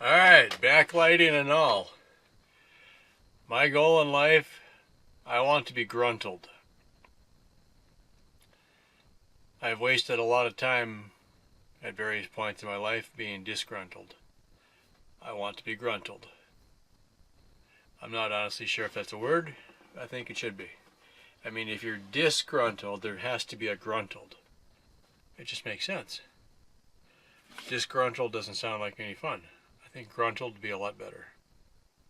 Alright, backlighting and all. My goal in life, I want to be gruntled. I've wasted a lot of time at various points in my life being disgruntled. I want to be gruntled. I'm not honestly sure if that's a word. I think it should be. I mean, if you're disgruntled, there has to be a gruntled. It just makes sense. Disgruntled doesn't sound like any fun. I think gruntled would be a lot better.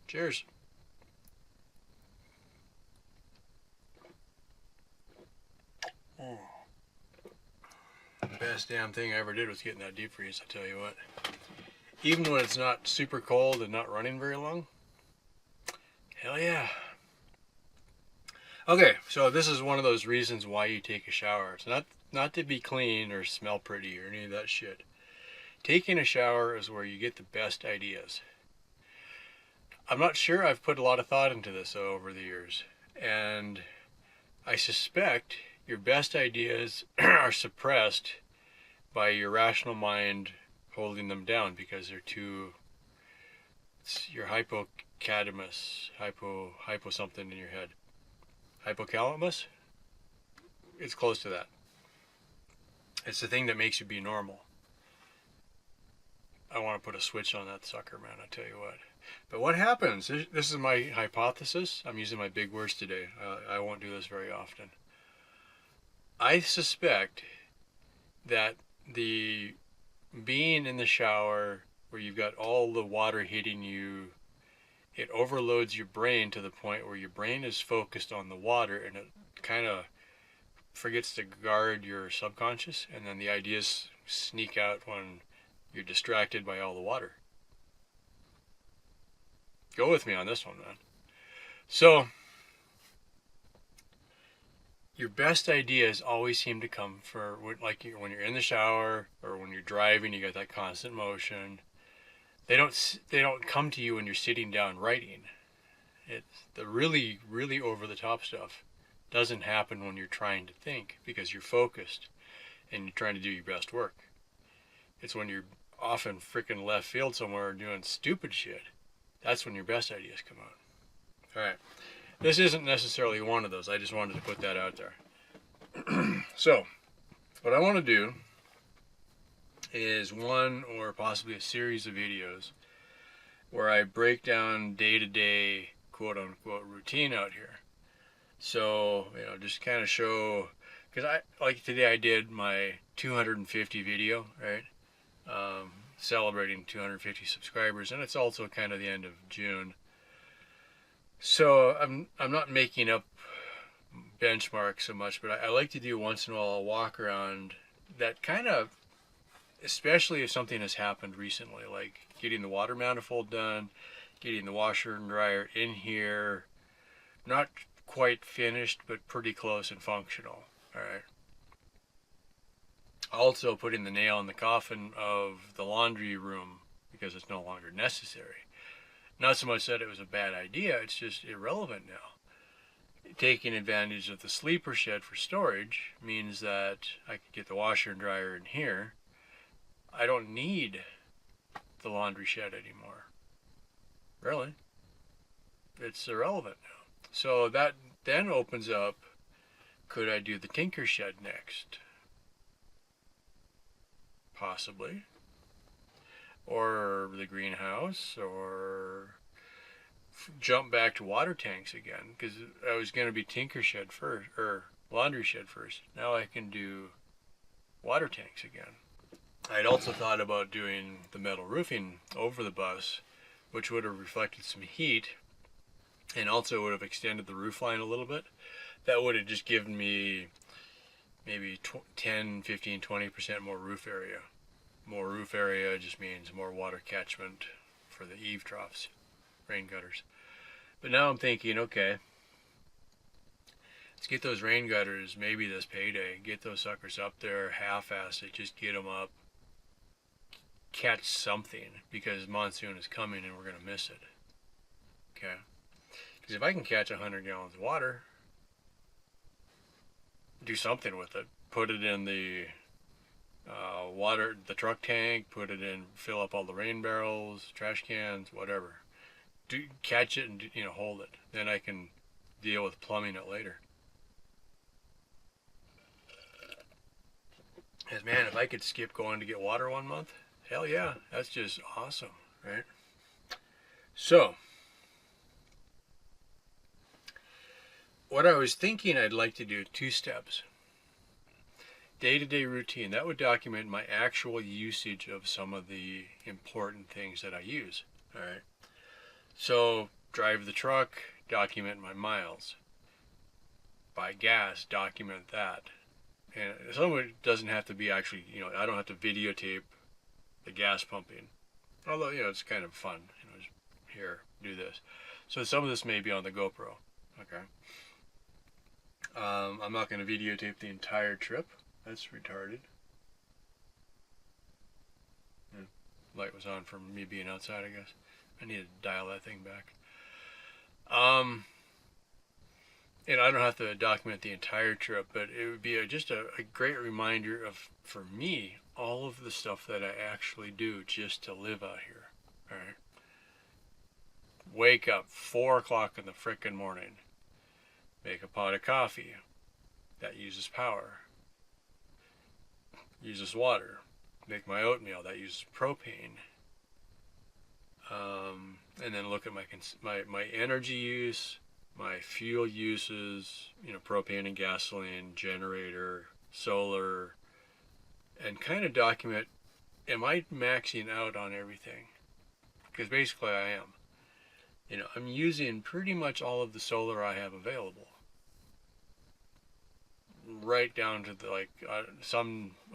Cheers. The best damn thing I ever did was getting that deep freeze, I tell you what. Even when it's not super cold and not running very long. Hell yeah. Okay, so this is one of those reasons why you take a shower. It's not to be clean or smell pretty or any of that shit. Taking a shower is where you get the best ideas. I'm not sure I've put a lot of thought into this over the years, and I suspect your best ideas are suppressed by your rational mind holding them down because they're too. You're hypocalamus, hypo something in your head. Hypocalamus? It's close to that. It's the thing that makes you be normal. I want to put a switch on that sucker, man, I tell you what. But what happens, this is my hypothesis. I'm using my big words today. I won't do this very often. I suspect that the being in the shower where you've got all the water hitting you, it overloads your brain to the point where your brain is focused on the water and it kind of forgets to guard your subconscious, and then the ideas sneak out when you're distracted by all the water. Go with me on this one, man. So, your best ideas always seem to come for like when you're in the shower or when you're driving. You got that constant motion. They don't come to you when you're sitting down writing. It's the really over the top stuff doesn't happen when you're trying to think because you're focused and you're trying to do your best work. It's when you're off in freaking left field somewhere doing stupid shit. That's when your best ideas come out. All right. This isn't necessarily one of those. I just wanted to put that out there. So, what I want to do is one or possibly a series of videos where I break down day-to-day quote-unquote routine out here. So, just kind of show, because like today I did my 250 video, right? Celebrating 250 subscribers, and it's also kind of the end of June. So I'm not making up benchmarks so much, but I like to do once in a while a walk around that kind of, especially if something has happened recently, like getting the water manifold done, getting the washer and dryer in here, not quite finished, but pretty close and functional. All right. Also putting the nail in the coffin of the laundry room because it's no longer necessary. Not so much that it was a bad idea, it's just irrelevant now. Taking advantage of the sleeper shed for storage means that I could get the washer and dryer in here. I don't need the laundry shed anymore. Really. It's irrelevant now. So that then opens up, could I do the tinker shed next? Possibly. Or the greenhouse, or jump back to water tanks again, because I was going to be tinker shed first, or laundry shed first. Now I can do water tanks again. I'd also thought about doing the metal roofing over the bus, which would have reflected some heat and also would have extended the roof line a little bit. That would have just given me maybe 10, 15, 20% more roof area. More roof area just means more water catchment for the eave troughs, rain gutters. But now I'm thinking, okay, let's get those rain gutters maybe this payday. Get those suckers up there, half-ass it, just get them up. Catch something, because monsoon is coming and we're going to miss it. Okay? Because if I can catch 100 gallons of water, do something with it. Put it in the water the truck tank, put it in, fill up all the rain barrels, trash cans, whatever. Catch it and hold it. Then I can deal with plumbing it later. Because man, if I could skip going to get water 1 month, hell yeah, that's just awesome, right? So, what I was thinking I'd like to do, 2 steps. Day-to-day routine. That would document my actual usage of some of the important things that I use. All right. So, drive the truck, document my miles. Buy gas, document that. And some of it doesn't have to be actually, I don't have to videotape the gas pumping. Although, it's kind of fun, just here, do this. So some of this may be on the GoPro. Okay. I'm not going to videotape the entire trip. That's retarded. Light was on from me being outside, I guess. I need to dial that thing back. And I don't have to document the entire trip, but it would be just a great reminder of, for me, all of the stuff that I actually do just to live out here. All right. Wake up 4 o'clock in the frickin' morning. Make a pot of coffee. That uses power. Uses water. Make my oatmeal. That uses propane. And then look at my energy use, my fuel uses, propane and gasoline, generator, solar, and kind of document, am I maxing out on everything? Because basically I am. I'm using pretty much all of the solar I have available. Right down to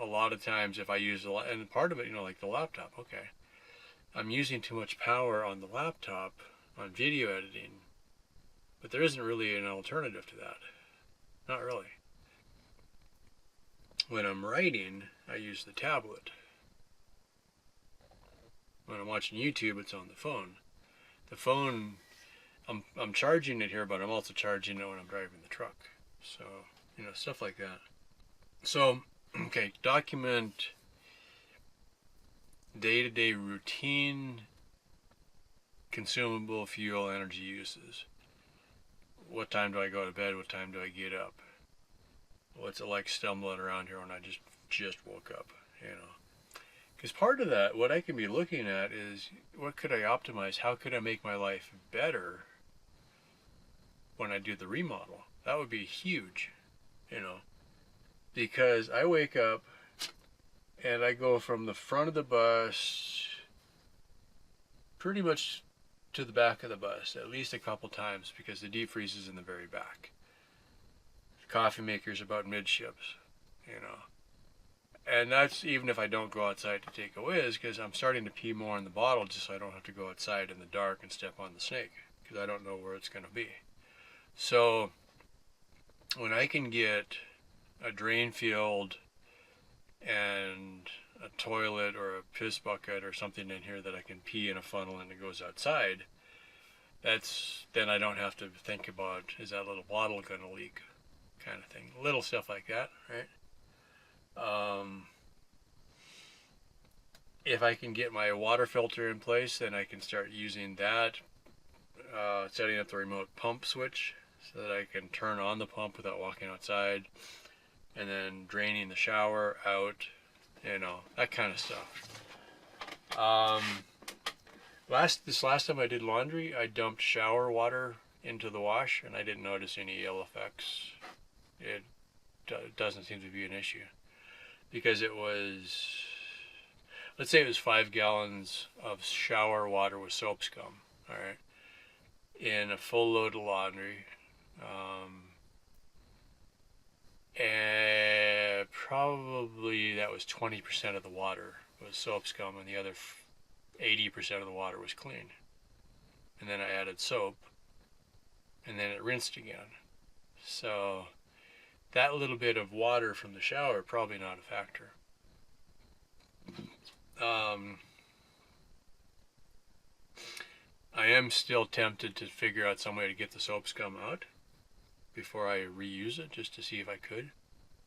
a lot of times if I use a lot, and part of it, like the laptop, okay. I'm using too much power on the laptop on video editing, but there isn't really an alternative to that. Not really. When I'm writing, I use the tablet. When I'm watching YouTube, it's on the phone. The phone, I'm charging it here, but I'm also charging it when I'm driving the truck. So, stuff like that. So, okay, document day-to-day routine, consumable fuel, energy uses. What time do I go to bed? What time do I get up? What's it like stumbling around here when I just woke up? Because part of that, what I can be looking at is, what could I optimize? How could I make my life better when I do the remodel? That would be huge, because I wake up and I go from the front of the bus pretty much to the back of the bus at least a couple times, because the deep freeze is in the very back. The coffee maker's about midships, And that's even if I don't go outside to take a whiz, because I'm starting to pee more in the bottle just so I don't have to go outside in the dark and step on the snake, because I don't know where it's going to be. So when I can get a drain field and a toilet or a piss bucket or something in here that I can pee in a funnel and it goes outside, then I don't have to think about, is that little bottle going to leak, kind of thing. Little stuff like that, right? If I can get my water filter in place, then I can start using that, setting up the remote pump switch so that I can turn on the pump without walking outside, and then draining the shower out, that kind of stuff. This last time I did laundry, I dumped shower water into the wash, and I didn't notice any ill effects. It doesn't seem to be an issue, because it was, let's say it was 5 gallons of shower water with soap scum, all right, in a full load of laundry. And probably that was 20% of the water was soap scum, and the other 80% of the water was clean. And then I added soap, and then it rinsed again. So that little bit of water from the shower, probably not a factor. I am still tempted to figure out some way to get the soap scum out before I reuse it, just to see if I could.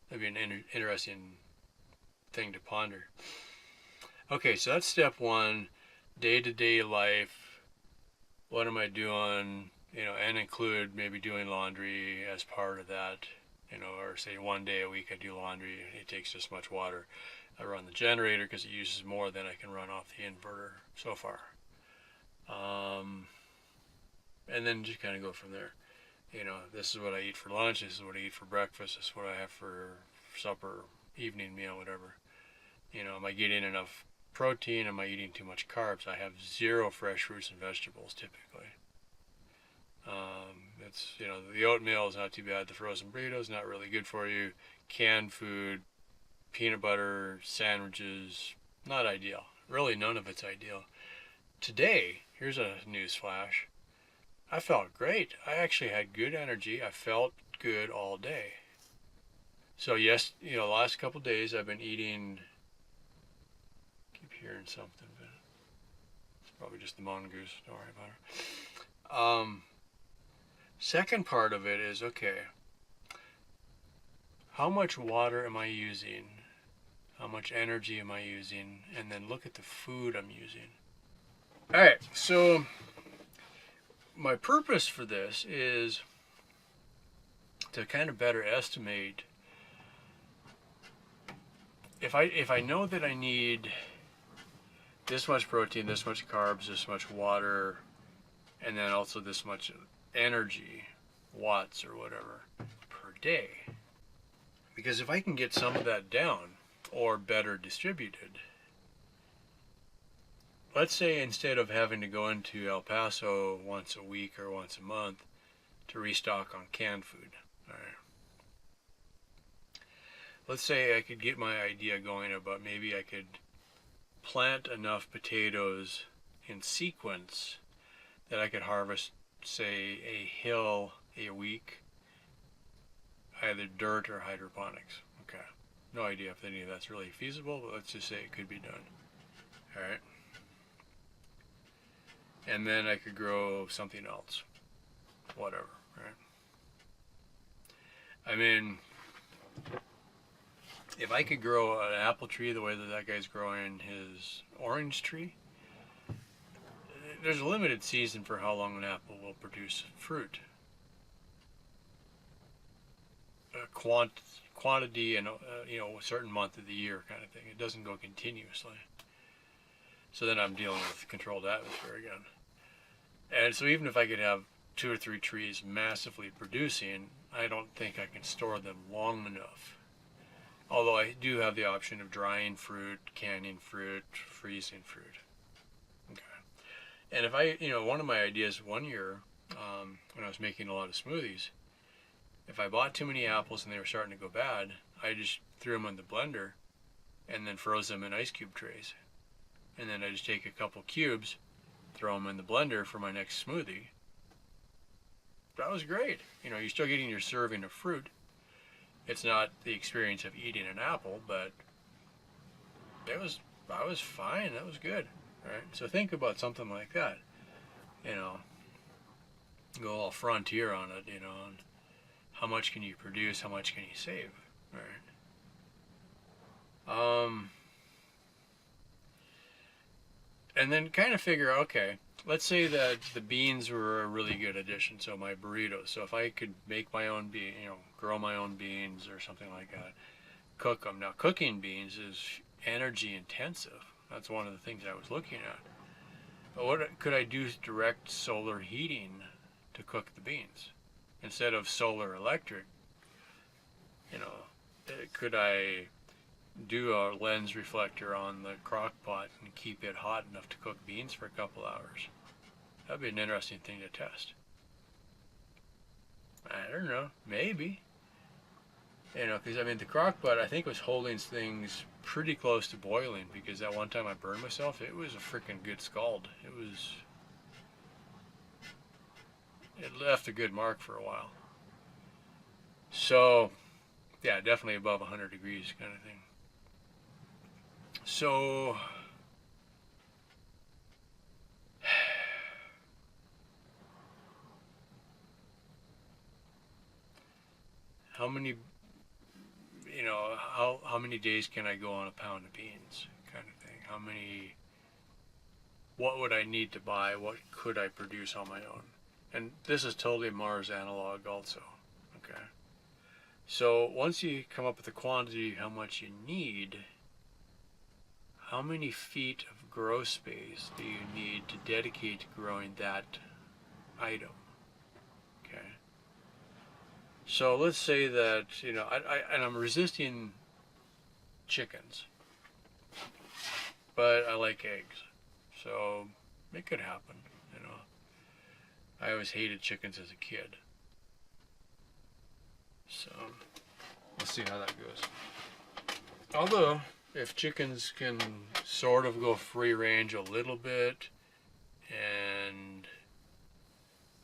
That'd be an interesting thing to ponder. Okay, so that's step one, day-to-day life. What am I doing? And include maybe doing laundry as part of that. Or say one day a week I do laundry. It takes this much water. I run the generator because it uses more than I can run off the inverter so far. And then just kind of go from there. This is what I eat for lunch. This is what I eat for breakfast. This is what I have for supper, evening meal, whatever. Am I getting enough protein? Am I eating too much carbs? I have 0 fresh fruits and vegetables typically. It's the oatmeal is not too bad. The frozen burrito is not really good for you. Canned food, peanut butter, sandwiches, not ideal. Really, none of it's ideal. Today, here's a news flash. I felt great. I actually had good energy. I felt good all day. So yes, the last couple of days I've been eating. Keep hearing something, but it's probably just the mongoose. Don't worry about it. Second part of it is, okay, how much water am I using? How much energy am I using? And then look at the food I'm using. All right, so my purpose for this is to kind of better estimate if I know that I need this much protein, this much carbs, this much water, and then also this much energy, watts or whatever, per day. Because if I can get some of that down or better distributed, let's say instead of having to go into El Paso once a week or once a month to restock on canned food, all right. Let's say I could get my idea going about maybe I could plant enough potatoes in sequence that I could harvest, say, a hill a week, either dirt or hydroponics. Okay. No idea if any of that's really feasible, but let's just say it could be done. All right. And then I could grow something else. Whatever, right? I mean, if I could grow an apple tree the way that guy's growing his orange tree, there's a limited season for how long an apple will produce fruit. Quantity and a certain month of the year kind of thing. It doesn't go continuously. So then I'm dealing with controlled atmosphere again. And so even if I could have 2 or 3 trees massively producing, I don't think I can store them long enough. Although I do have the option of drying fruit, canning fruit, freezing fruit. Okay. And if I, one of my ideas one year, when I was making a lot of smoothies, if I bought too many apples and they were starting to go bad, I just threw them in the blender and then froze them in ice cube trays. And then I just take a couple cubes, throw them in the blender for my next smoothie. That was great. You're still getting your serving of fruit. It's not the experience of eating an apple, but I was fine. That was good. Right? So think about something like that. Go all frontier on it, and how much can you produce, how much can you save, right? And then kind of figure, okay, let's say that the beans were a really good addition, so my burritos. So if I could make my own grow my own beans or something like that, cook them. Now, cooking beans is energy intensive. That's one of the things I was looking at. But what could I do direct solar heating to cook the beans instead of solar electric? Could I do a lens reflector on the crock pot and keep it hot enough to cook beans for a couple hours? That'd be an interesting thing to test. I don't know, maybe. Because the crock pot I think was holding things pretty close to boiling, because that one time I burned myself, it was a freaking good scald. It left a good mark for a while. So, yeah, definitely above 100 degrees kind of thing. So, how how many days can I go on a pound of beans, kind of thing. What would I need to buy? What could I produce on my own? And this is totally Mars analog also. Okay. So once you come up with the quantity, how much you need, how many feet of grow space do you need to dedicate to growing that item? Okay. So let's say that, I'm resisting chickens, but I like eggs. So it could happen, I always hated chickens as a kid. So let's see how that goes. Although, if chickens can sort of go free range a little bit and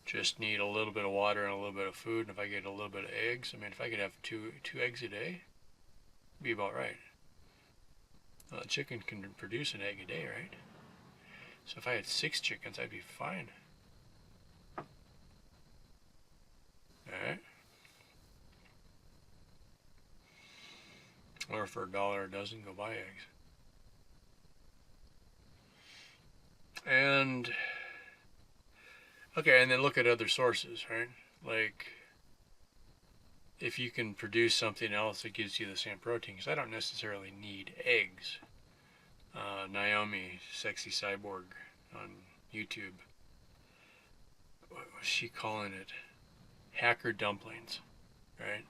just need a little bit of water and a little bit of food, and if I get a little bit of eggs, if I could have two eggs a day, it'd be about right. Well, a chicken can produce an egg a day, right? So if I had 6 chickens, I'd be fine. Alright. Or for $1 a dozen, go buy eggs. And okay, and then look at other sources, right? Like if you can produce something else that gives you the same protein, because I don't necessarily need eggs. Naomi, Sexy Cyborg on YouTube, what was she calling it? Hacker dumplings, right?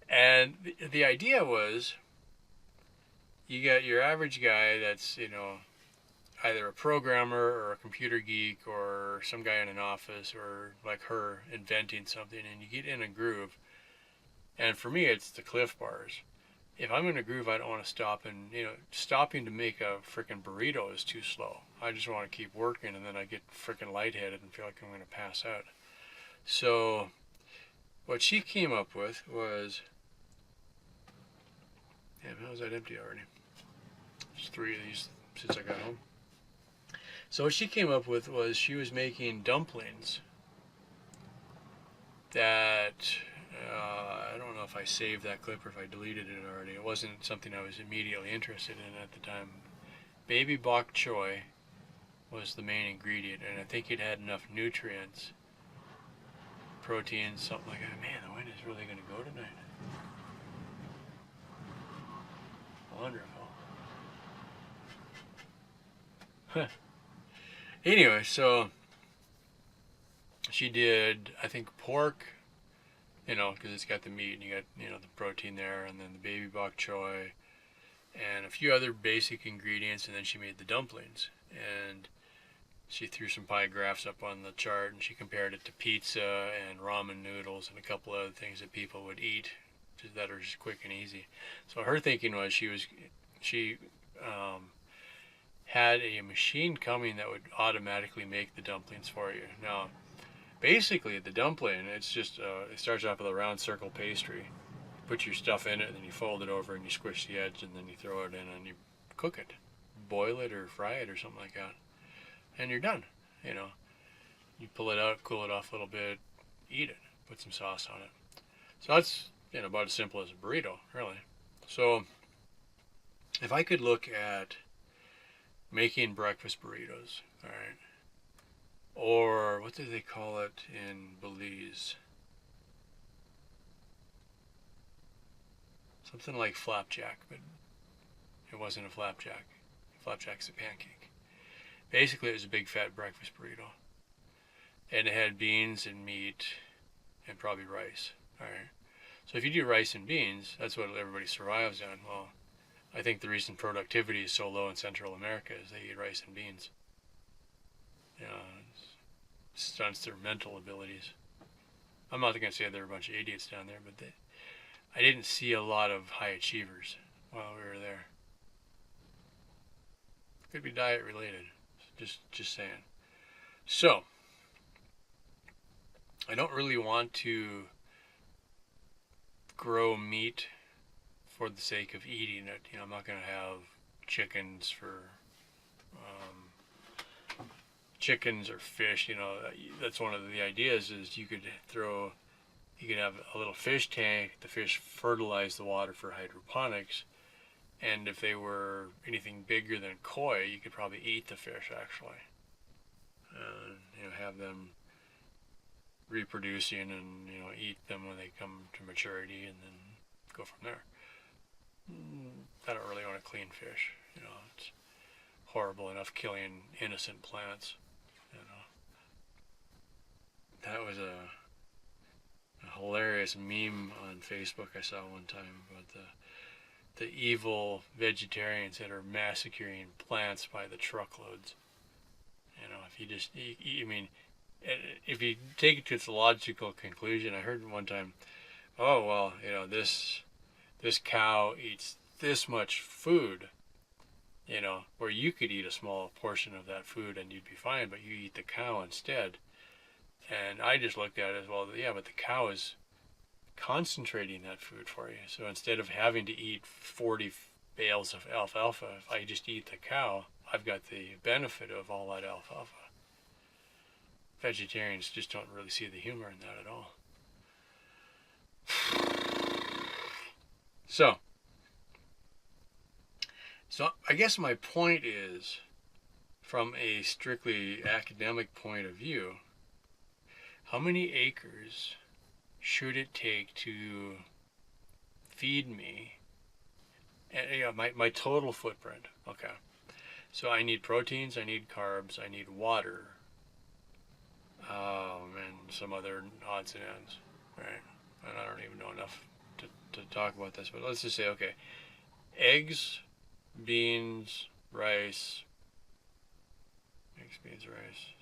And the idea was, you got your average guy that's, either a programmer or a computer geek or some guy in an office or like her inventing something, and you get in a groove. And for me, it's the Cliff Bars. If I'm in a groove, I don't want to stop, and stopping to make a freaking burrito is too slow. I just want to keep working, and then I get freaking lightheaded and feel like I'm going to pass out. So what she came up with was, damn, how's that empty already? There's 3 of these since I got home. So what she came up with was, she was making dumplings that, I don't know if I saved that clip or if I deleted it already. It wasn't something I was immediately interested in at the time. Baby bok choy was the main ingredient, and I think it had enough nutrients, proteins, something like that. Man, the wind is really going to go tonight. Wonderful. Huh. Anyway, so she did, I think, pork, because it's got the meat and you got, the protein there, and then the baby bok choy and a few other basic ingredients, and then she made the dumplings. And she threw some pie graphs up on the chart, and she compared it to pizza and ramen noodles and a couple other things that people would eat that are just quick and easy. So her thinking was, she had a machine coming that would automatically make the dumplings for you. Now, basically, the dumpling, it's just, it starts off with a round circle pastry. You put your stuff in it, and then you fold it over, and you squish the edge, and then you throw it in, and you cook it. Boil it or fry it or something like that. And you're done, You pull it out, cool it off a little bit, eat it, put some sauce on it. So that's, about as simple as a burrito, really. So if I could look at making breakfast burritos, all right, or what do they call it in Belize? Something like flapjack, but it wasn't a flapjack. Flapjack's a pancake. Basically, it was a big fat breakfast burrito, and it had beans and meat and probably rice. All right. So if you do rice and beans, that's what everybody survives on. Well, I think the reason productivity is so low in Central America is they eat rice and beans. It stunts their mental abilities. I'm not going to say there are a bunch of idiots down there, but I didn't see a lot of high achievers while we were there. Could be diet related. Just saying. So, I don't really want to grow meat for the sake of eating it. I'm not going to have chickens chickens or fish. That's one of the ideas, is you could throw You could have a little fish tank. The fish fertilize the water for hydroponics. And if they were anything bigger than koi, you could probably eat the fish actually, and have them reproducing, and eat them when they come to maturity, and then go from there. I don't really want to clean fish. It's horrible enough killing innocent plants. That was a hilarious meme on Facebook I saw one time about the evil vegetarians that are massacring plants by the truckloads. If you just, I mean, if you take it to its logical conclusion, I heard one time, oh well, this cow eats this much food, where you could eat a small portion of that food and you'd be fine, but you eat the cow instead. And I just looked at it as, well, yeah, but the cow is concentrating that food for you. So instead of having to eat 40 bales of alfalfa, if I just eat the cow, I've got the benefit of all that alfalfa. Vegetarians just don't really see the humor in that at all. So I guess my point is, from a strictly academic point of view, how many acres should it take to feed me? And, my total footprint. Okay. So I need proteins, I need carbs, I need water, and some other odds and ends, right? And I don't even know enough to talk about this, but let's just say, okay, eggs, beans, rice,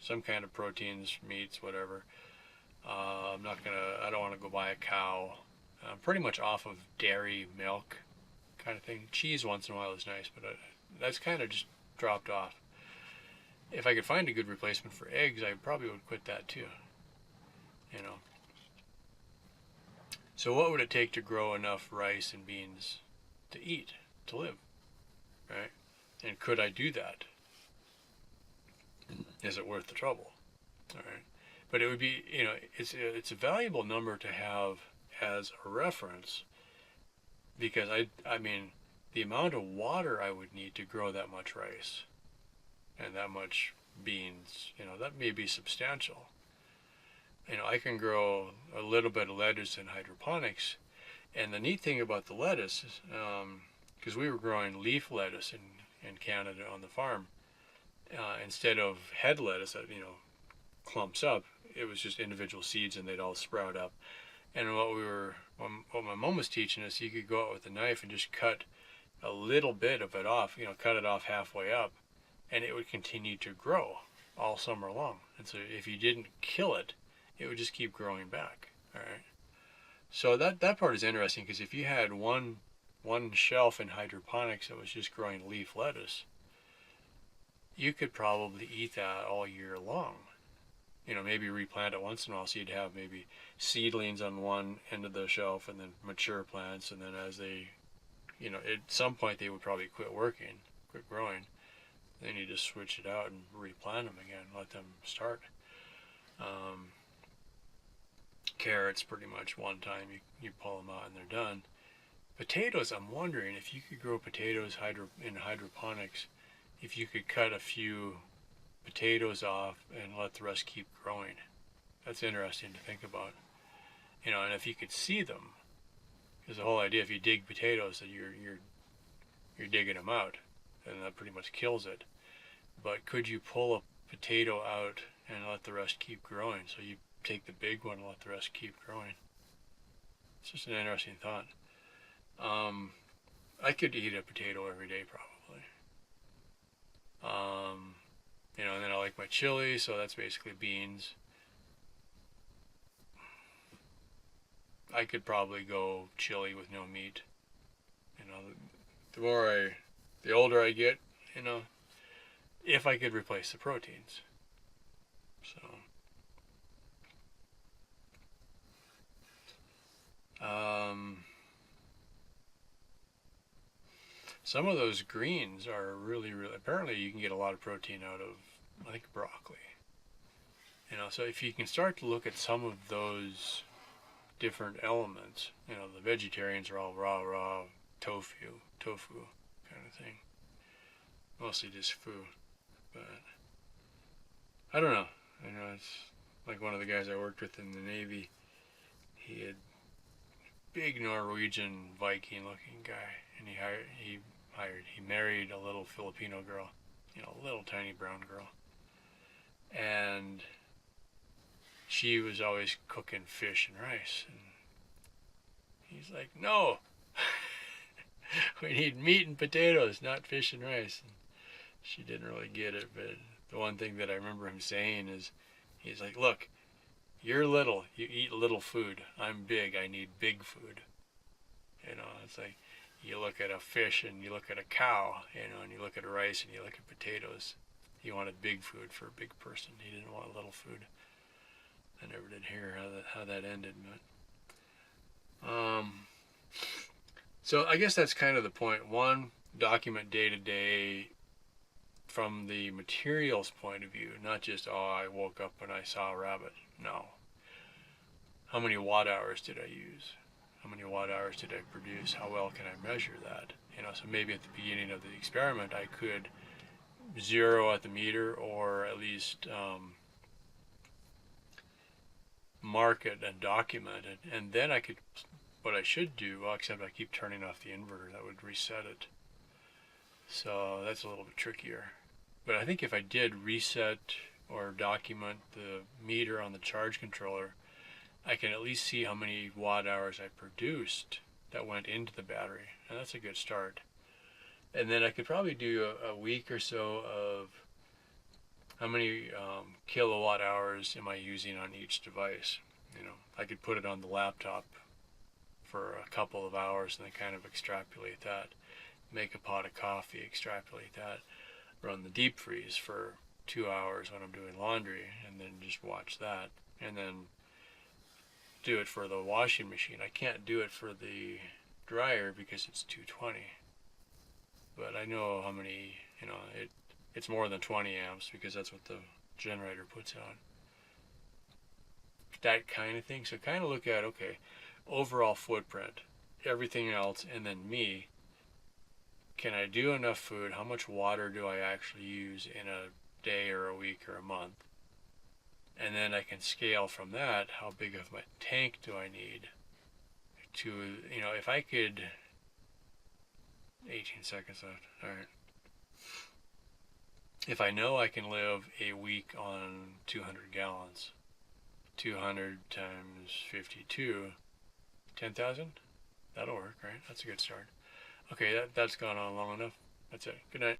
some kind of proteins, meats, whatever. I don't want to go buy a cow. I'm pretty much off of dairy, milk kind of thing. Cheese once in a while is nice, but that's kind of just dropped off. If I could find a good replacement for eggs, I probably would quit that too. So what would it take to grow enough rice and beans to eat, to live, right? And could I do that? Is it worth the trouble? All right. But it would be, it's a valuable number to have as a reference, because I mean, the amount of water I would need to grow that much rice and that much beans, that may be substantial. I can grow a little bit of lettuce in hydroponics, and the neat thing about the lettuce is, because we were growing leaf lettuce in Canada on the farm, instead of head lettuce that clumps up, it was just individual seeds and they'd all sprout up. And what my mom was teaching us, you could go out with a knife and just cut a little bit of it off, cut it off halfway up, and it would continue to grow all summer long. And so if you didn't kill it, it would just keep growing back. All right. So that part is interesting, because if you had one shelf in hydroponics that was just growing leaf lettuce, you could probably eat that all year long. Maybe replant it once in a while, so you'd have maybe seedlings on one end of the shelf and then mature plants, and then as they, at some point they would probably quit growing. Then you just switch it out and replant them again, let them start. Carrots, pretty much one time you pull them out and they're done. Potatoes, I'm wondering if you could grow potatoes in hydroponics, if you could cut a few potatoes off and let the rest keep growing. That's interesting to think about. And if you could see them, because the whole idea, if you dig potatoes, that you're digging them out, and that pretty much kills it. But could you pull a potato out and let the rest keep growing? So you take the big one and let the rest keep growing. It's just an interesting thought. I could eat a potato every day probably. And then I like my chili, so that's basically beans. I could probably go chili with no meat. The older I get, if I could replace the proteins. So, some of those greens are really, apparently you can get a lot of protein out of, I think, broccoli. So if you can start to look at some of those different elements. The vegetarians are all raw tofu kind of thing. Mostly just food. But I don't know. It's like one of the guys I worked with in the Navy. He had big Norwegian Viking looking guy, and he married a little Filipino girl, a little tiny brown girl. And she was always cooking fish and rice. And he's like, no, we need meat and potatoes, not fish and rice. And she didn't really get it, but the one thing that I remember him saying is, he's like, look, you're little, you eat little food. I'm big, I need big food. It's like you look at a fish and you look at a cow, and you look at rice and you look at potatoes. He wanted big food for a big person. He didn't want little food. I never did hear how that ended, but so I guess that's kind of the point. One, document day to day from the materials point of view, not just, I woke up and I saw a rabbit. No. How many watt hours did I use? How many watt hours did I produce? How well can I measure that? So maybe at the beginning of the experiment I could zero at the meter, or at least mark it and document it, and then I could, what I should do, except I keep turning off the inverter, that would reset it. So that's a little bit trickier. But I think if I did reset or document the meter on the charge controller, I can at least see how many watt hours I produced that went into the battery, and that's a good start. And then I could probably do a week or so of how many kilowatt hours am I using on each device. I could put it on the laptop for a couple of hours and then kind of extrapolate that. Make a pot of coffee, extrapolate that. Run the deep freeze for 2 hours when I'm doing laundry, and then just watch that. And then do it for the washing machine. I can't do it for the dryer because it's 220. But I know how many, it's more than 20 amps because that's what the generator puts on. That kind of thing. So kind of look at, okay, overall footprint, everything else, and then me. Can I do enough food? How much water do I actually use in a day or a week or a month? And then I can scale from that. How big of a tank do I need to, if I could, 18 seconds left. All right. If I know I can live a week on 200 gallons, 200 times 52, 10,000? That'll work, right? That's a good start. Okay, that's gone on long enough. That's it. Good night.